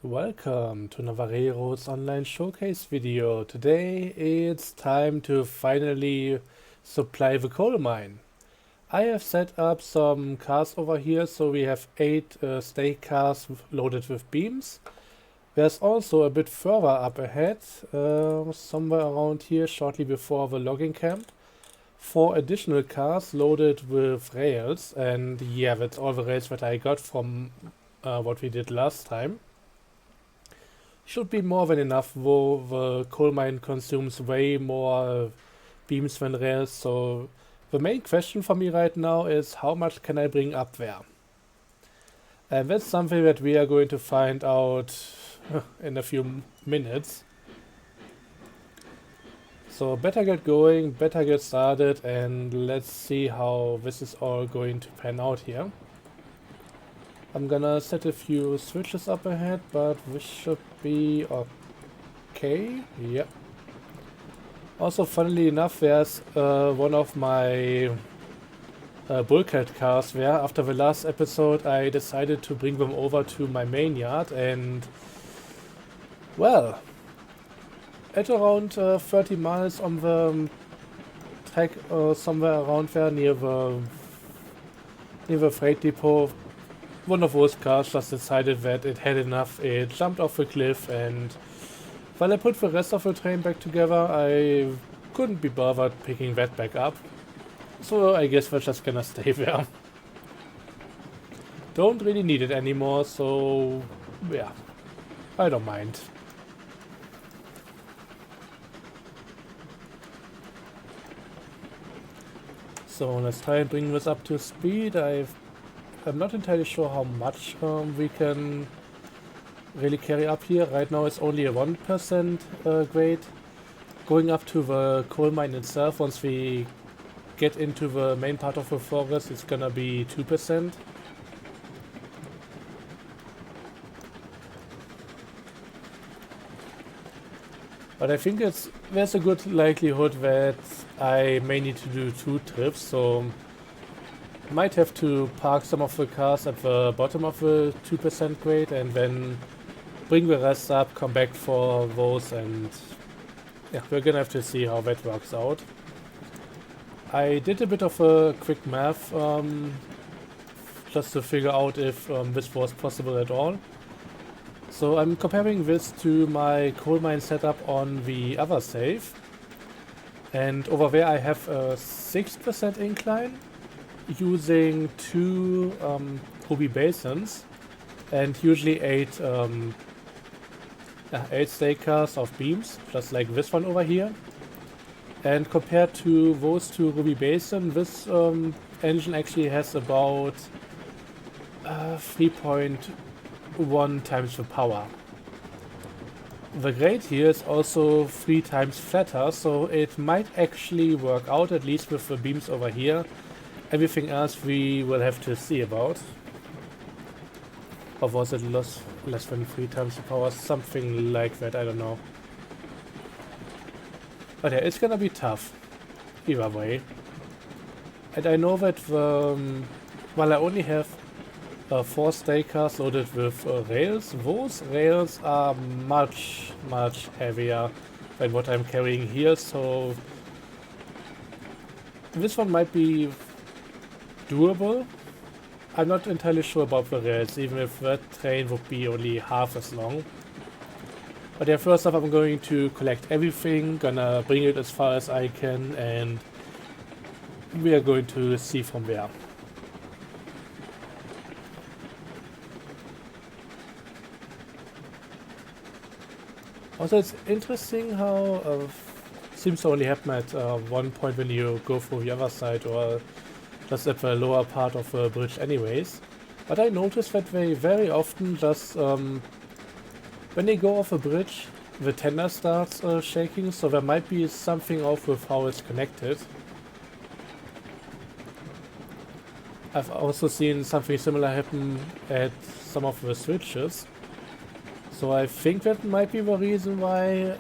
Welcome to Navarrero's online showcase video. Today it's time to finally supply the coal mine. I have set up some cars over here, so we have 8 stake cars loaded with beams. There's also a bit further up ahead, somewhere around here shortly before the logging camp, 4 additional cars loaded with rails, and yeah, that's all the rails that I got from what we did last time. Should be more than enough, though the coal mine consumes way more beams than rails, so the main question for me right now is how much can I bring up there? And that's something that we are going to find out in a few minutes. So better get going, better get started, and let's see how this is all going to pan out here. I'm gonna set a few switches up ahead, but this should be okay. Yep. Also, funnily enough, there's one of my bulkhead cars there. After the last episode, I decided to bring them over to my main yard, and well, at around 30 miles on the track, somewhere around there near the freight depot, one of those cars just decided that it had enough. It jumped off the cliff, and while I put the rest of the train back together, I couldn't be bothered picking that back up. So I guess we're just gonna stay there. Don't really need it anymore, so yeah, I don't mind. So let's try and bring this up to speed. I'm not entirely sure how much we can really carry up here. Right now it's only a 1% grade. Going up to the coal mine itself, once we get into the main part of the forest, it's gonna be 2%. But I think there's a good likelihood that I may need to do 2 trips, so might have to park some of the cars at the bottom of the 2% grade and then bring the rest up, come back for those, and yeah, we're gonna have to see how that works out. I did a bit of a quick math just to figure out if this was possible at all. So I'm comparing this to my coal mine setup on the other save, and over there I have a 6% incline using 2 ruby basins and usually 8 stake cars of beams, just like this one over here. And compared to those 2 ruby basin, this engine actually has about 3.1 times the power. The grade here is also 3 times flatter, so it might actually work out, at least with the beams over here. Everything else we will have to see about. Or was it less than 3 times the power? Something like that, I don't know. But yeah, it's gonna be tough. Either way. And I know that while I only have 4 stake cars loaded with rails, those rails are much heavier than what I'm carrying here, so this one might be doable. I'm not entirely sure about the rails, even if that train would be only half as long. But yeah, first off I'm going to collect everything, gonna bring it as far as I can, and we are going to see from there. Also, it's interesting how seems to only happen at one point when you go through the other side, or just at the lower part of the bridge anyways. But I noticed that they very often just, when they go off a bridge, the tender starts shaking, so there might be something off with how it's connected. I've also seen something similar happen at some of the switches. So I think that might be the reason why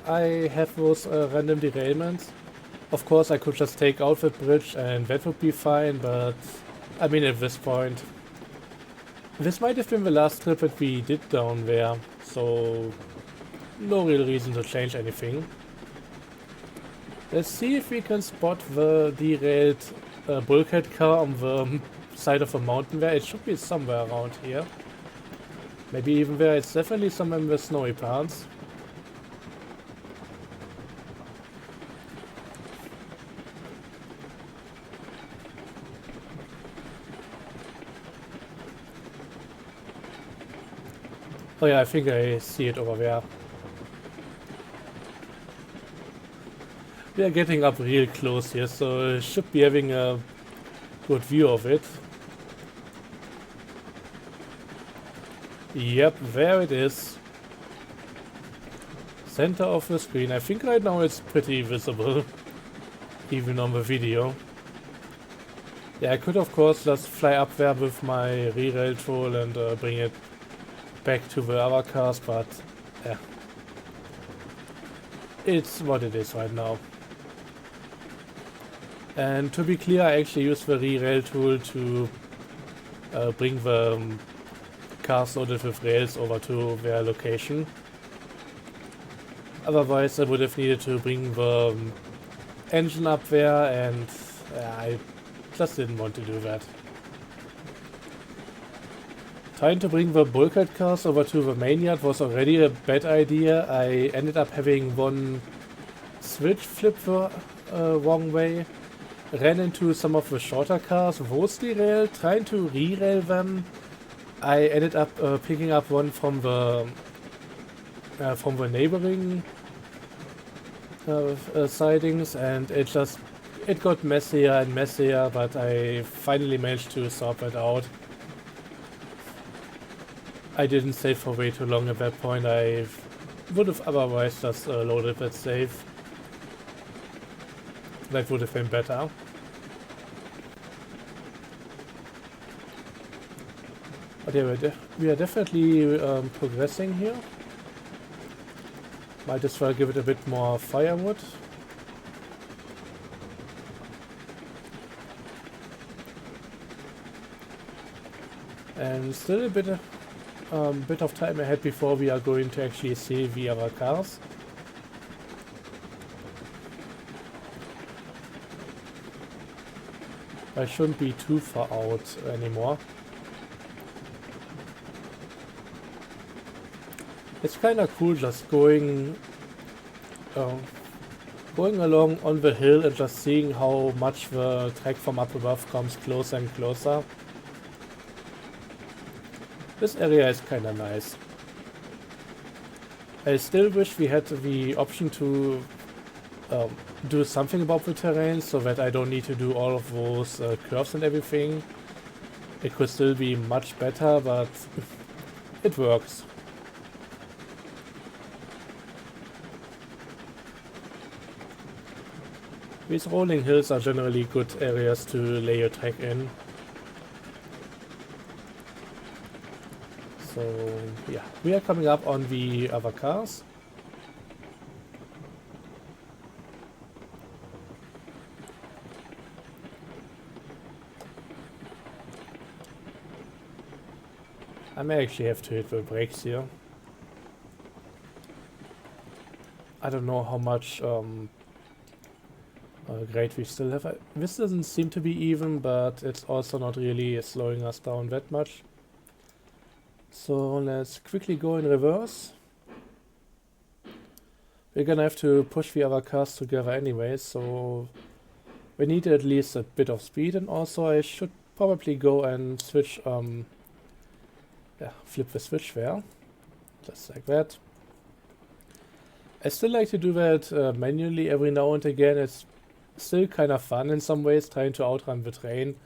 I have those random derailments. Of course, I could just take out the bridge and that would be fine, but I mean, at this point, This might have been the last trip that we did down there, so no real reason to change anything. Let's see if we can spot the derailed bulkhead car on the side of a mountain there. It should be somewhere around here. Maybe even there. It's definitely somewhere in the snowy parts. Oh yeah, I think I see it over there. We are getting up real close here, so should be having a good view of it. Yep, there it is. Center of the screen. I think right now it's pretty visible, even on the video. Yeah, I could of course just fly up there with my re-rail tool and bring it back to the other cars, but yeah, it's what it is right now. And to be clear, I actually use the re-rail tool to bring the cars loaded with rails over to their location. Otherwise I would have needed to bring the engine up there, and I just didn't want to do that. Trying to bring the bulkhead cars over to the main yard was already a bad idea. I ended up having one switch flip the wrong way. Ran into some of the shorter cars, those derailed, trying to re-rail them. I ended up picking up one from the neighboring sidings, and it got messier and messier, but I finally managed to sort it out. I didn't save for way too long at that point. I would have otherwise just loaded that save. That would have been better. But yeah, we are definitely progressing here. Might as well give it a bit more firewood. And still a bit of time ahead before we are going to actually see the other cars. I shouldn't be too far out anymore. It's kind of cool just going along on the hill and just seeing how much the track from up above comes closer and closer. This area is kind of nice. I still wish we had the option to do something about the terrain so that I don't need to do all of those curves and everything. It could still be much better, but it works. These rolling hills are generally good areas to lay your track in. So yeah, we are coming up on the other cars. I may actually have to hit the brakes here. I don't know how much grade we still have. This doesn't seem to be even, but it's also not really slowing us down that much. So let's quickly go in reverse. We're gonna have to push the other cars together anyway, so we need at least a bit of speed, and also I should probably go and switch, flip the switch there, just like that. I still like to do that manually every now and again. It's still kind of fun in some ways, trying to outrun the train,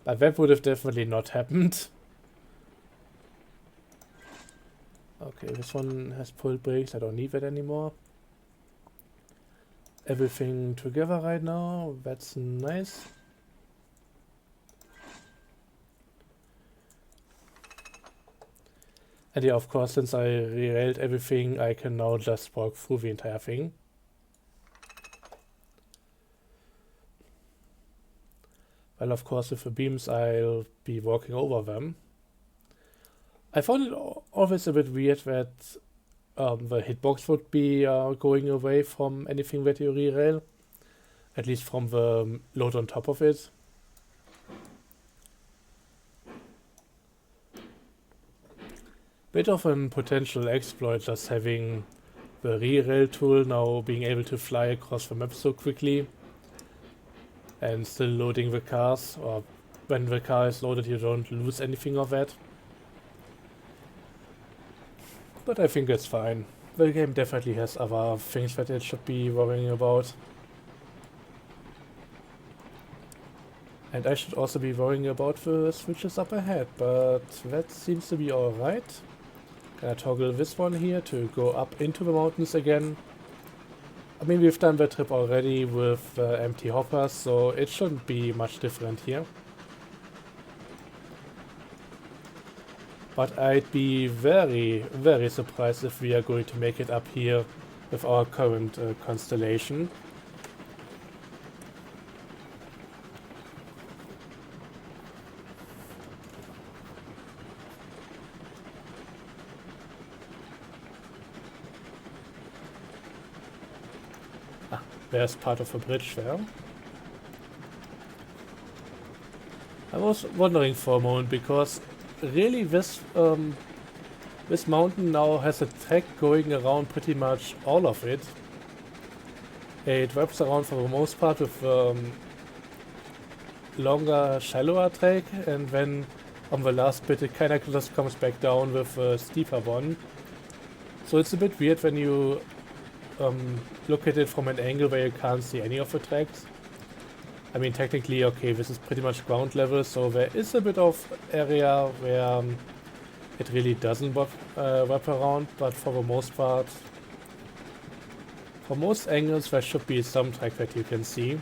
but that would have definitely not happened. Okay, this one has pulled brakes, I don't need that anymore. Everything together right now, that's nice. And yeah, of course, since I re-railed everything, I can now just walk through the entire thing. Well, of course, with the beams, I'll be walking over them. I found it always a bit weird that the hitbox would be going away from anything that you rerail, at least from the load on top of it. Bit of a potential exploit just having the re-rail tool now being able to fly across the map so quickly and still loading the cars, or when the car is loaded you don't lose anything of that. But I think it's fine. The game definitely has other things that it should be worrying about. And I should also be worrying about the switches up ahead, but that seems to be alright. Can I toggle this one here to go up into the mountains again? I mean, we've done the trip already with empty hoppers, so it shouldn't be much different here. But I'd be very, very surprised if we are going to make it up here with our current constellation. There's part of a bridge there. I was wondering for a moment because really this this mountain now has a track going around pretty much all of it. It wraps around for the most part with longer, shallower track, and then on the last bit it kinda just comes back down with a steeper one. So it's a bit weird when you look at it from an angle where you can't see any of the tracks. I mean, technically, okay, this is pretty much ground level, so there is a bit of area where it really doesn't wrap around, but for the most part, for most angles, there should be some track that you can see.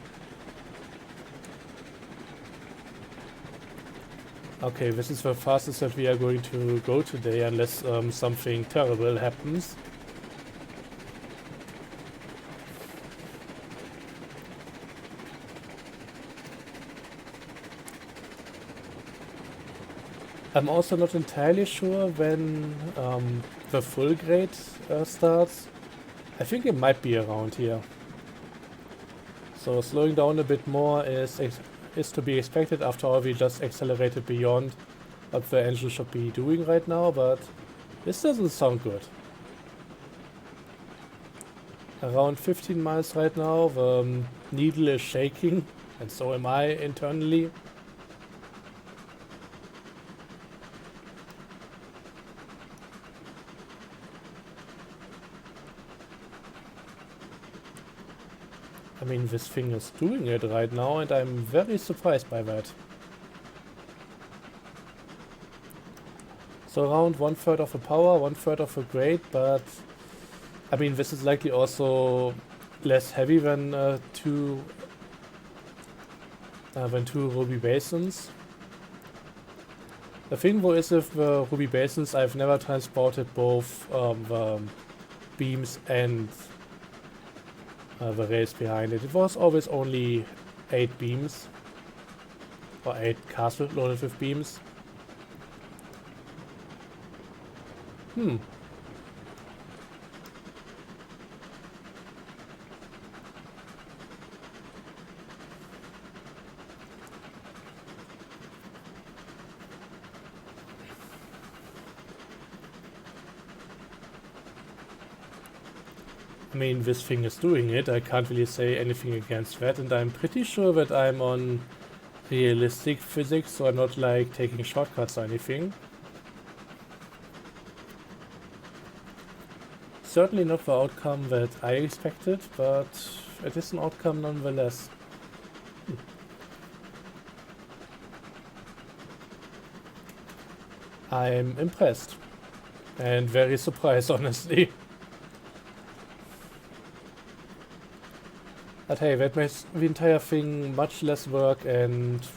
Okay, this is the fastest that we are going to go today, unless something terrible happens. I'm also not entirely sure when the full grade starts. I think it might be around here. So slowing down a bit more is to be expected. After all, we just accelerated beyond what the engine should be doing right now, but this doesn't sound good. Around 15 miles right now, the needle is shaking, and so am I internally. I mean, this thing is doing it right now, and I'm very surprised by that. So around 1/3 of the power, 1/3 of the grade, but I mean, this is likely also less heavy than two Ruby Basins. The thing though is with the Ruby Basins, I've never transported both the beams and the rails behind it. It was always only 8 beams, or 8 cars loaded with beams. I mean, this thing is doing it. I can't really say anything against that, and I'm pretty sure that I'm on realistic physics, so I'm not like taking shortcuts or anything. Certainly not the outcome that I expected, but it is an outcome nonetheless. I'm impressed. And very surprised, honestly. But hey, that makes the entire thing much less work and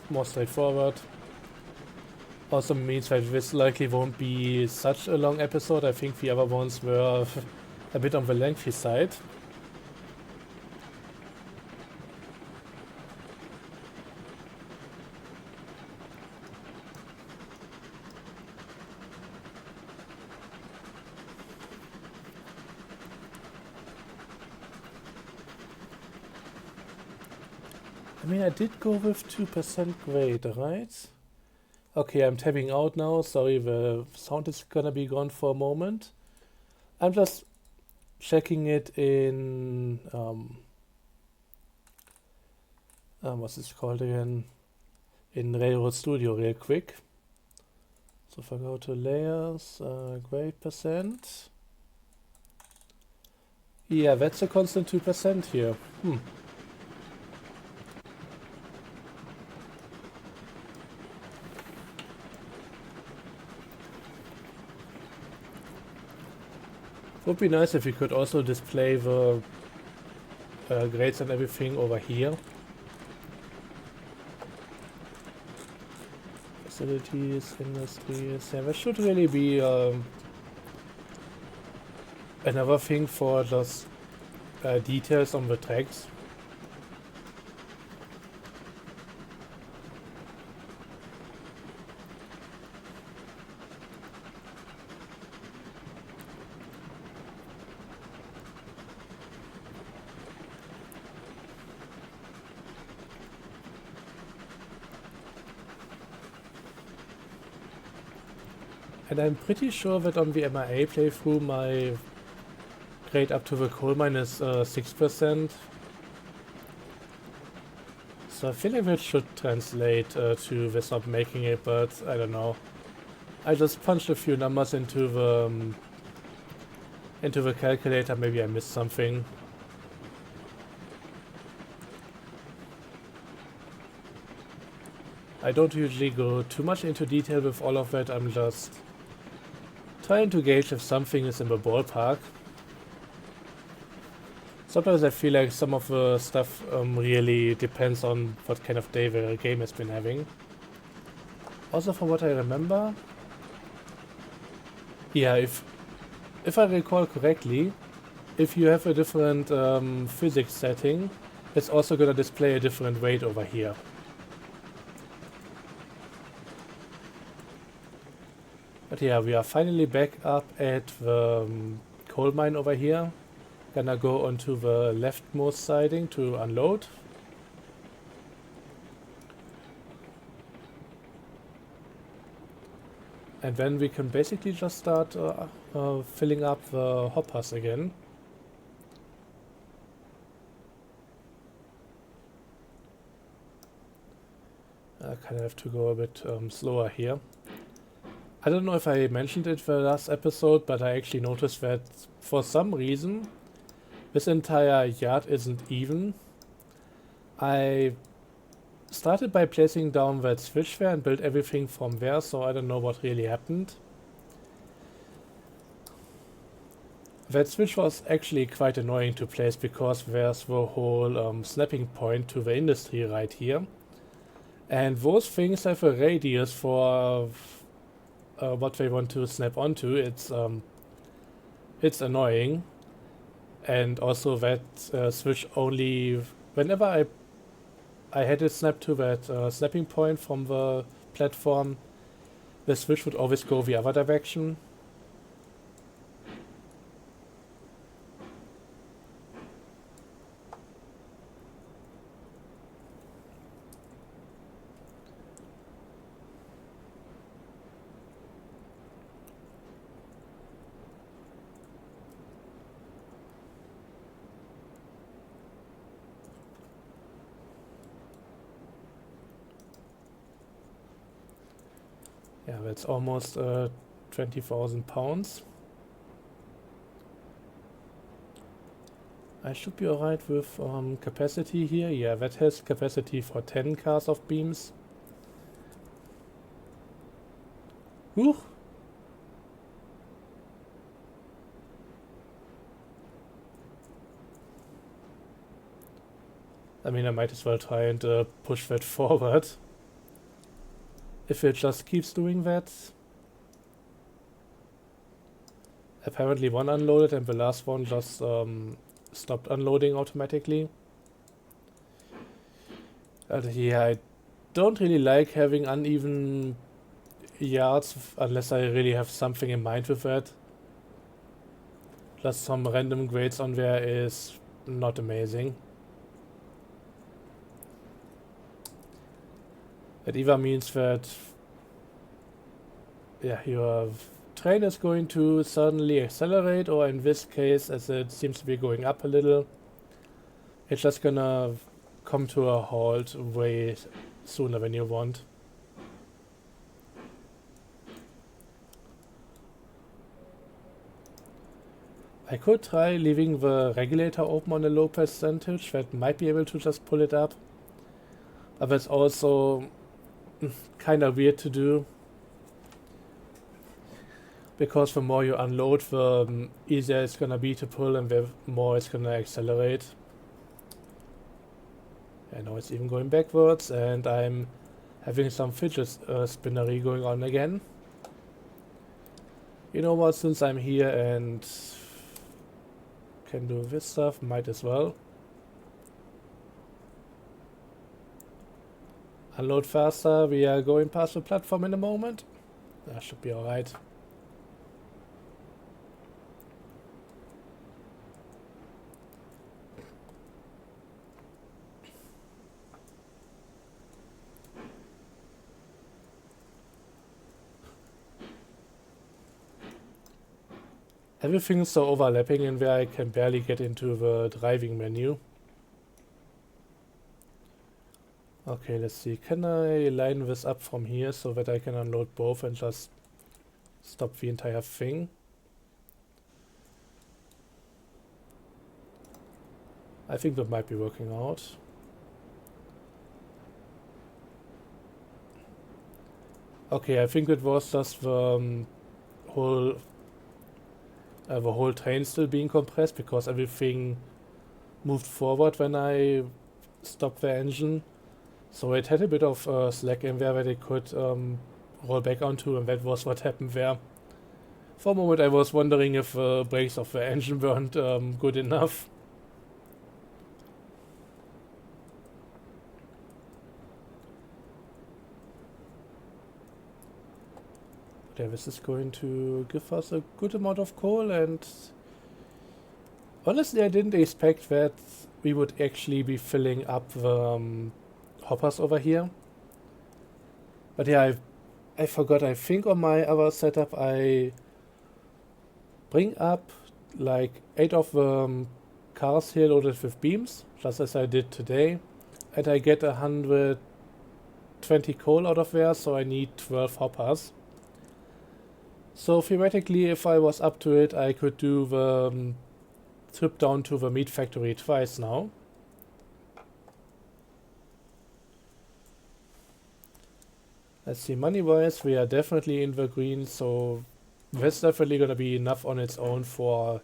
more straightforward. Also means that this likely won't be such a long episode. I think the other ones were a bit on the lengthy side. I mean, I did go with 2% grade, right? Okay, I'm tapping out now. Sorry, the sound is gonna be gone for a moment. I'm just checking it in, what's this called again? In Railroad Studio real quick. So if I go to layers, grade percent. Yeah, that's a constant 2% here. Would be nice if we could also display the grades and everything over here. Facilities, industries. Yeah, that should really be another thing for just details on the tracks. And I'm pretty sure that on the MIA playthrough my grade up to the coal mine is 6%. So I feel like that should translate to this not making it, but I don't know. I just punched a few numbers into the calculator, maybe I missed something. I don't usually go too much into detail with all of that, I'm just trying to gauge if something is in the ballpark. Sometimes I feel like some of the stuff really depends on what kind of day the game has been having. Also from what I remember, yeah, if I recall correctly, if you have a different physics setting, it's also gonna display a different weight over here. But yeah, we are finally back up at the coal mine over here. Gonna go onto the leftmost siding to unload. And then we can basically just start filling up the hoppers again. I kind of have to go a bit slower here. I don't know if I mentioned it the last episode, but I actually noticed that for some reason this entire yard isn't even. I started by placing down that switch there and built everything from there, so I don't know what really happened. That switch was actually quite annoying to place because there's the whole snapping point to the industry right here. And those things have a radius for what they want to snap onto. It's annoying. And also that switch only, whenever I had it snap to that snapping point from the platform, the switch would always go the other direction. Yeah, that's almost 20,000 pounds. I should be alright with capacity here. Yeah, that has capacity for 10 cars of beams. Whew. I mean, I might as well try and push that forward. If it just keeps doing that. Apparently one unloaded and the last one just stopped unloading automatically. Yeah, I don't really like having uneven yards unless I really have something in mind with that. Just some random grades on there is not amazing. That either means that, yeah, your train is going to suddenly accelerate, or in this case, as it seems to be going up a little, it's just gonna come to a halt way sooner than you want. I could try leaving the regulator open on a low percentage, that might be able to just pull it up. But that's also kind of weird to do, because the more you unload, the easier it's gonna be to pull and the more it's gonna accelerate. And now it's even going backwards, and I'm having some fidget spinnery going on again. You know what, since I'm here and can do this stuff, might as well. Unload faster, we are going past the platform in a moment. That should be alright. Everything is so overlapping in there I can barely get into the driving menu. Okay, let's see. Can I line this up from here so that I can unload both and just stop the entire thing? I think that might be working out. Okay, I think it was just the whole train still being compressed, because everything moved forward when I stopped the engine. So it had a bit of slack in there that it could roll back onto, and that was what happened there. For a moment I was wondering if the brakes of the engine weren't good enough. Okay, this is going to give us a good amount of coal, and honestly I didn't expect that we would actually be filling up the hoppers over here. But yeah, I forgot, I think on my other setup I bring up like 8 of the cars here loaded with beams, just as I did today, and I get 120 coal out of there, so I need 12 hoppers. So theoretically, if I was up to it, I could do the trip down to the meat factory twice now. Let's see, money-wise, we are definitely in the green, so that's definitely gonna be enough on its own for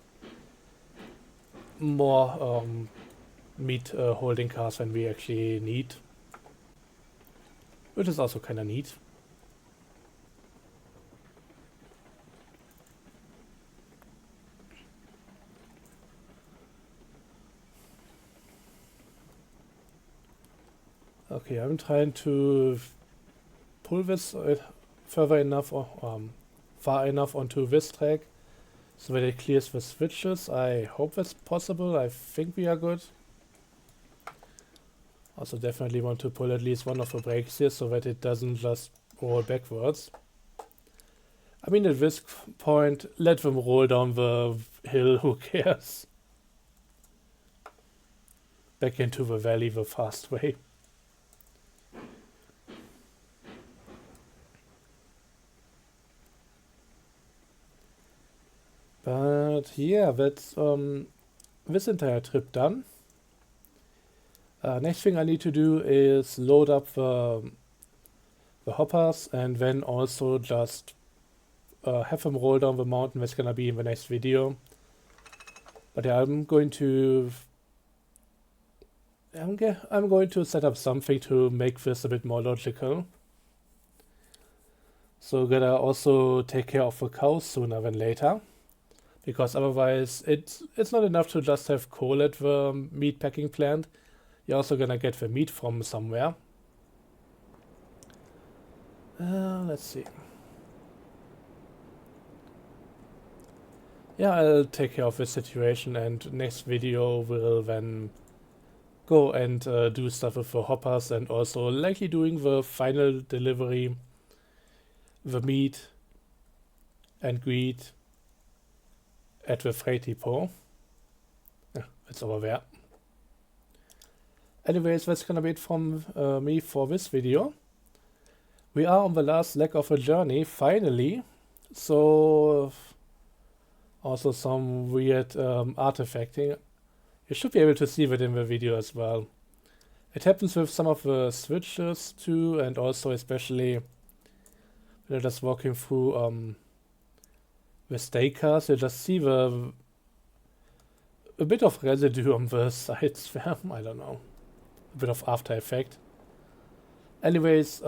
more meat holding cars than we actually need. Which is also kinda neat. Okay, I'm trying to pull this further enough or far enough onto this track so that it clears the switches. I hope that's possible. I think we are good. Also definitely want to pull at least one of the brakes here so that it doesn't just roll backwards. I mean, at this point, let them roll down the hill, who cares? Back into the valley the fast way. But yeah, that's this entire trip done. Next thing I need to do is load up the hoppers, and then also just have them roll down the mountain. That's gonna be in the next video. But yeah, I'm going to set up something to make this a bit more logical. So gotta also take care of the cows sooner than later, because otherwise it's not enough to just have coal at the meat packing plant. You're also gonna get the meat from somewhere. Let's see. Yeah, I'll take care of this situation, and next video will then go and do stuff with the hoppers, and also likely doing the final delivery, the meet and greet at the freight depot. Yeah, it's over there. Anyways, that's gonna be it from me for this video. We are on the last leg of the journey, finally. So, also some weird artifacting. You should be able to see that in the video as well. It happens with some of the switches too, and also especially when you're just walking through the steakhouse, you just see a bit of residue on the sides there. I don't know. A bit of after effect. Anyways,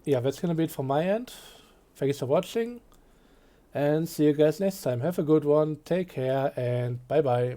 yeah, that's gonna be it from my end. Thanks for watching, and see you guys next time. Have a good one, take care, and bye bye.